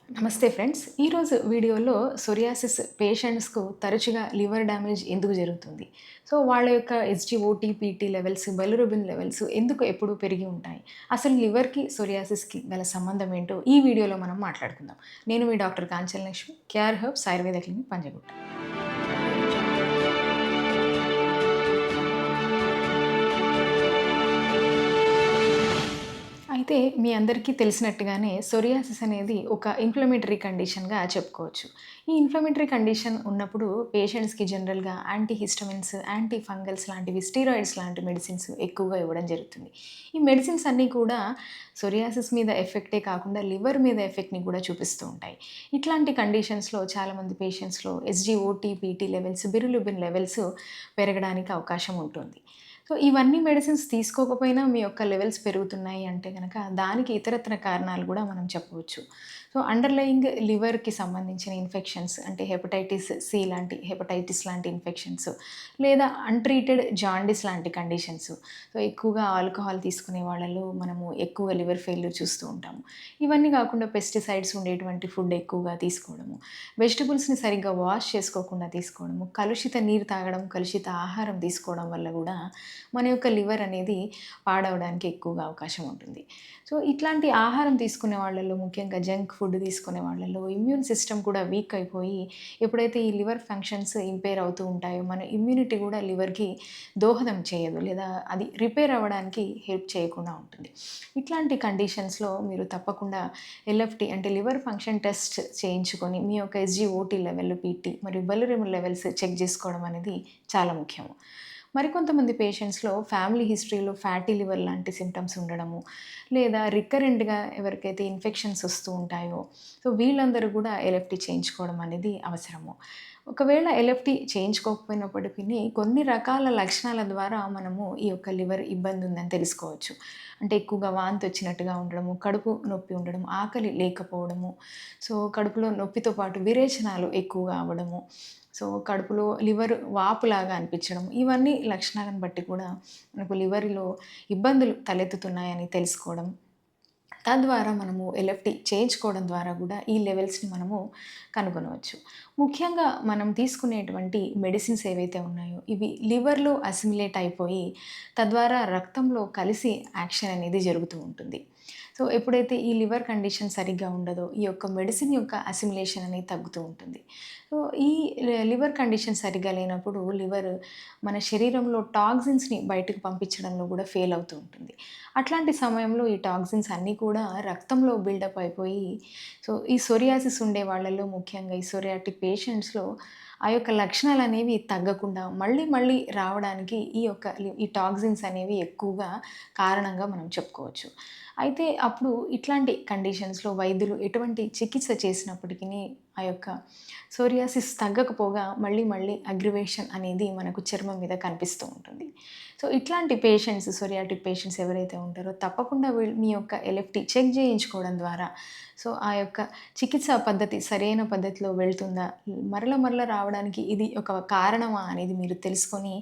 నమస్తే ఫ్రెండ్స్. ఈరోజు వీడియోలో సోరియాసిస్ పేషెంట్స్‌కు తరచుగా లివర్ డ్యామేజ్ ఎందుకు జరుగుతుంది? సో, వాళ్ళ యొక్క ఎస్‌జీఓటీ, పీటీ లెవెల్స్, బైలిరూబిన్ లెవెల్స్ ఎందుకు ఎప్పుడూ పెరిగి ఉంటాయి? అసలు లివర్‌కి, సోరియాసిస్‌కి గల సంబంధం ఏంటో ఈ వీడియోలో మనం మాట్లాడుకుందాం. నేను మీ doctor Kanchana Lakshmi, care herbs Ayurveda clinic Panjagutta. అయితే మీ అందరికీ తెలిసినట్టుగానే సోరియాసిస్ అనేది ఒక ఇన్‌ఫ్లమేటరీ కండిషన్‌గా చెప్పుకోవచ్చు. ఈ ఇన్‌ఫ్లమేటరీ కండిషన్ ఉన్నప్పుడు పేషెంట్స్‌కి జనరల్‌గా యాంటీహిస్టమిన్స్, యాంటీ ఫంగల్స్ లాంటివి స్టెరాయిడ్స్ లాంటి మెడిసిన్స్ ఎక్కువగా ఇవ్వడం జరుగుతుంది. ఈ మెడిసిన్స్ అన్నీ కూడా సోరియాసిస్ మీద ఎఫెక్టే కాకుండా లివర్ మీద ఎఫెక్ట్‌ని కూడా చూపిస్తూ ఉంటాయి. ఇట్లాంటి కండిషన్స్‌లో చాలామంది పేషెంట్స్‌లో ఎస్‌జీఓటీ, పీటీ లెవెల్స్, బిలిరూబిన్ లెవెల్స్ పెరగడానికి అవకాశం ఉంటుంది. సో, ఇవన్నీ మెడిసిన్స్ తీసుకోకపోయినా మీ యొక్క లెవెల్స్ పెరుగుతున్నాయి అంటే గనక దానికి ఇతరత్ర కారణాలు గూడా మనం చెప్పవచ్చు. సో, అండర్‌లయింగ్ లివర్‌కి సంబంధించిన ఇన్ఫెక్షన్స్ అంటే హెపటైటిస్ సి లాంటి, హెపటైటిస్ లాంటి ఇన్ఫెక్షన్స్ లేదా అన్‌ట్రీటెడ్ జాండీస్ లాంటి కండిషన్స్. సో, ఎక్కువగా ఆల్కహాల్ తీసుకునే వాళ్ళలో మనము ఎక్కువ లివర్ ఫెయిల్యూర్ చూస్తూ ఉంటాము. ఇవన్నీ కాకుండా పెస్టిసైడ్స్ ఉండేటువంటి ఫుడ్ ఎక్కువగా తీసుకోవడము, వెజిటబుల్స్‌ని సరిగ్గా వాష్ చేసుకోకుండా తీసుకోవడము, కలుషిత నీరు తాగడం, కలుషిత ఆహారం తీసుకోవడం వల్ల గూడా మన యొక్క లివర్ అనేది పాడవడానికి ఎక్కువగా అవకాశం ఉంటుంది. సో, ఇట్లాంటి ఆహారం తీసుకునే వాళ్ళలో ముఖ్యంగా జంక్ ఫుడ్ తీసుకునే వాళ్ళలో ఇమ్యూన్ సిస్టమ్ కూడా వీక్ అయిపోయి ఎప్పుడైతే ఈ లివర్ ఫంక్షన్స్ ఇంపేర్ అవుతూ ఉంటాయో మన ఇమ్యూనిటీ కూడా లివర్‌కి దోహదం చేయదు. లేదా అది రిపేర్ అవ్వడానికి హెల్ప్ చేయకుండా ఉంటుంది. ఇట్లాంటి కండిషన్స్‌లో మీరు తప్పకుండా ఎల్ఎఫ్‌టి అంటే లివర్ ఫంక్షన్ టెస్ట్ చేయించుకొని మీ యొక్క ఎస్‌జీఓటీ లెవెల్, పీటీ మరియు బైలిరూబిన్ లెవెల్స్ చెక్ చేసుకోవడం అనేది చాలా ముఖ్యము. మరికొంతమంది పేషెంట్స్‌లో ఫ్యామిలీ హిస్టరీలో ఫ్యాటీ లివర్ లాంటి సింప్టమ్స్ ఉండడము, లేదా రికరెంట్‌గా ఎవరికైతే ఇన్ఫెక్షన్స్ వస్తూ ఉంటాయో, సో వీళ్ళందరూ గూడా ఎల్ఎఫ్‌టి చేయించుకోవడం అనేది అవసరము. ఒకవేళ ఎల్ఎఫ్‌టి చేయించుకోకపోయినప్పటికిని కొన్ని రకాల లక్షణాల ద్వారా మనము ఈ యొక్క లివర్ ఇబ్బంది ఉందని తెలుసుకోవచ్చు. అంటే ఎక్కువగా వాంతొచ్చినట్టుగా ఉండడము, కడుపు నొప్పి ఉండడం, ఆకలి లేకపోవడము, సో కడుపులో నొప్పితో పాటు విరేచనాలు ఎక్కువగా అవ్వడము, సో కడుపులో లివర్ వాపులాగా అనిపించడం, ఇవన్నీ లక్షణాలను బట్టి కూడా మనకు లివర్‌లో ఇబ్బందులు తలెత్తుతున్నాయని తెలుసుకోవడం. తద్వారా మనము ఎల్ఎఫ్‌టి చేయించుకోవడం ద్వారా గూడా ఈ లెవెల్స్‌ని మనము కనుగొనవచ్చు. ముఖ్యంగా మనం తీసుకునేటువంటి మెడిసిన్స్ ఏవైతే ఉన్నాయో ఇవి లివర్‌లో అసిమిలేట్ అయిపోయి తద్వారా రక్తంలో కలిసి యాక్షన్ అనేది జరుగుతూ ఉంటుంది. సో, ఎప్పుడైతే ఈ లివర్ కండిషన్ సరిగ్గా ఉండదో ఈ యొక్క మెడిసిన్ యొక్క అసిమిలేషన్ అనేది తగ్గుతూ ఉంటుంది. సో, ఈ లివర్ కండిషన్ సరిగ్గా లేనప్పుడు లివర్ మన శరీరంలో టాక్సిన్స్‌ని బయటకు పంపించడంలో గూడా ఫెయిల్ అవుతూ ఉంటుంది. అట్లాంటి సమయంలో ఈ టాక్సిన్స్ అన్నీ కూడా రక్తంలో బిల్డప్ అయిపోయి, సో ఈ సోరియాసిస్ ఉండే వాళ్ళలో ముఖ్యంగా ఈ సోరియాటిక్ పేషెంట్స్‌లో ఆ యొక్క లక్షణాలనేవి తగ్గకుండా మళ్ళీ మళ్ళీ రావడానికి ఈ టాక్సిన్స్ అనేవి ఎక్కువగా కారణంగా మనం చెప్పుకోవచ్చు. అయితే అప్పుడు ఇట్లాంటి కండిషన్స్‌లో వైద్యులు ఎటువంటి చికిత్స చేసినప్పటికిని ఆ యొక్క సోరియాసిస్ తగ్గకపోగా మళ్ళీ మళ్ళీ అగ్రివేషన్ అనేది మనకు చర్మం మీద కనిపిస్తూ ఉంటుంది. సో, ఇట్లాంటి పేషెంట్స్ సోరియాటిక్ పేషెంట్స్ ఎవరైతే ఉంటారో తప్పకుండా మీ యొక్క ఎల్ఎఫ్‌టి చెక్ చేయించుకోవడం ద్వారా సో, ఆ యొక్క చికిత్సా పద్ధతి సరైన పద్ధతిలో వెళ్తుందా? మరల మరల రావడానికి ఇది ఒక కారణమా అనేది మీరు తెలుసుకొని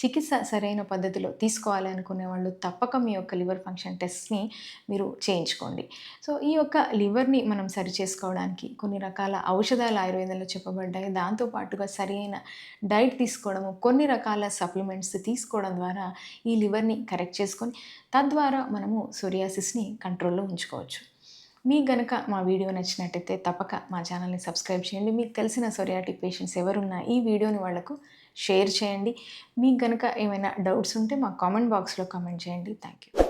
చికిత్స సరైన పద్ధతిలో తీసుకోవాలి అనుకునే వాళ్ళు తప్పక మీ యొక్క లివర్ ఫంక్షన్ టెస్ట్‌ని మీరు చేయించుకోండి. సో, ఈ యొక్క లివర్‌ని మనం సరిచేసుకోవడానికి కొన్ని రకాల ఔషధాలు ఆయుర్వేదంలో చెప్పబడ్డాయి. దాంతో పాటుగా సరైన డైట్ తీసుకోవడము, కొన్ని రకాల సప్లిమెంట్స్ తీసుకోవడం ద్వారా ఈ లివర్‌ని కరెక్ట్ చేసుకొని తద్వారా మనము సోరియాసిస్‌ని కంట్రోల్‌లో ఉంచుకోవచ్చు. మీకు గనక మా వీడియో నచ్చినట్టయితే తప్పక మా ఛానల్‌ని సబ్స్క్రైబ్ చేయండి. మీకు తెలిసిన సోరియాటిక్ పేషెంట్స్ ఎవరున్నా ఈ వీడియోని వాళ్ళకు షేర్ చేయండి. మీకు గనక ఏమైనా డౌట్స్ ఉంటే మా కామెంట్ బాక్స్‌లో కామెంట్ చేయండి. Thank you.